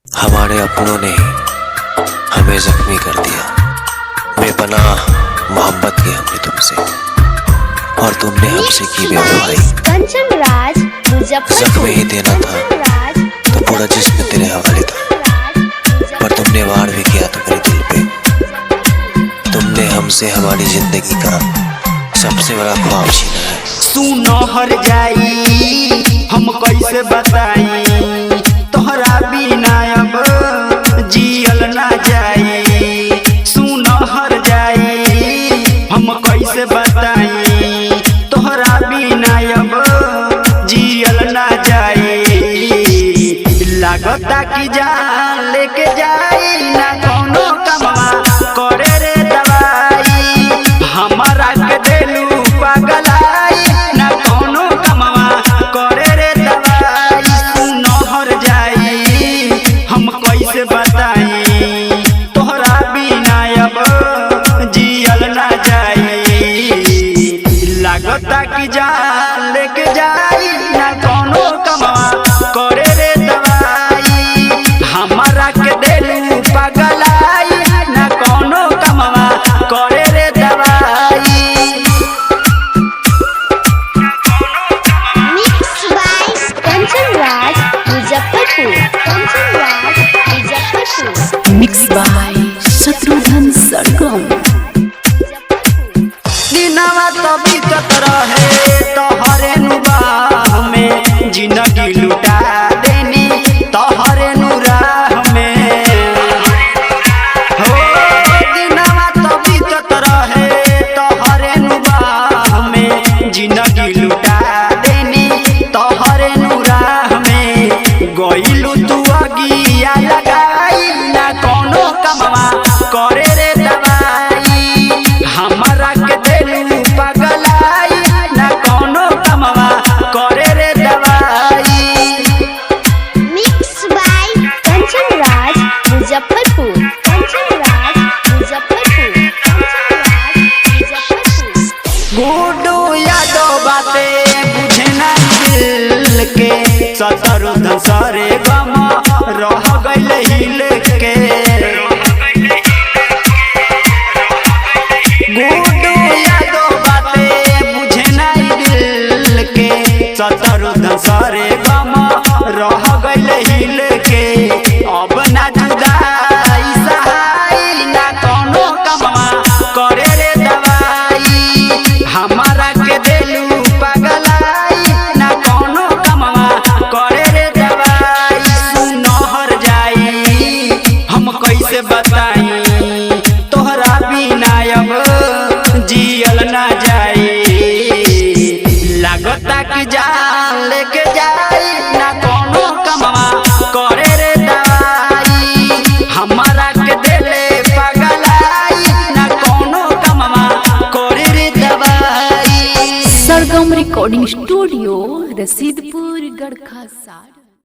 हमारे अपनों ने हमें जख्मी कर दिया। बेपनाह मोहब्बत की हमने तुमसे, और तुमने हमसे की बेवफाई। कंचन राज जख्म ही देना था तो पूरा जिस्म तेरे हवाले था, पर तुमने वार भी किया तो मेरे दिल पे। तुमने हमसे हमारी जिंदगी का सबसे बड़ा ख्वाब छीना है। सुनो हर जाई हम कैसे बताई, तोहरा बिना अब जियल ना जाई। सुनो हर जाई हम कैसे बताई, तोहरा बिना अब जियल ना जाई। लागता कि जान लेके जाई ना कोनो कमवा करे रे दवाई। हमारा के देलू पागलाई ना कोनो कमवा करे रे दवाई। सुनो हर जाई हम कैसे बताई, तोहरा बिना अब जियल ना जाई। लागता कि जान लेके जाई ना कोनो कमवा करे रे दवाई। हमारा के देलू पागलाई ना कोनो कमवा करे रे दवाई। Mix by Kanchan Raj Muzaffarpur. Kanchan Raj Muzaffarpur. Mix by Shatrughan Sargam. दिनवा तो बीतत रहे तोहरे नुराह में, जिंदगी लुटा देनी तोहरे नुराह में। हो दिनवा तो बीतत रहे तोहरे नुराह में, जिंदगी लुटा देनी तोहरे नुराह में। गइलू तू अगिया लगाई ना कोनो कमवा करे रे दवाई। हमारा के देलू पागलाई ना कोनो कमवा करे रे दवाई। Mix by Kanchan Raj Muzaffarpur. कंचन राज मुजफ्फरपुर। कंचन राज मुजफ्फरपुर। गुडू यादव बाते बुझे ना दिल के, शत्रुघ्न सरे गम रह गइल हिल के। गुडू यादव बाते बुझे ना दिल के, शत्रुघ्न सरे गम रह गइल हिल के। अब ना जुदाई सहाई ना कोनो कमवा करे रे दवाई। हमारा के देलू पागलाई ना कोनो कमवा करे रे दवाई। सुनो हर जाई हम कैसे बताई, तोहरा बिना अब जियल ना जाई। लागता कि जान लेके जाई ना कोनो कमवा करे रे दवाई। हमारा के देले पागलाई ना कोनो कमवा करे रे दवाई। सरगम रिकॉर्डिंग स्टूडियो रसीदपुर गढ़खा सार।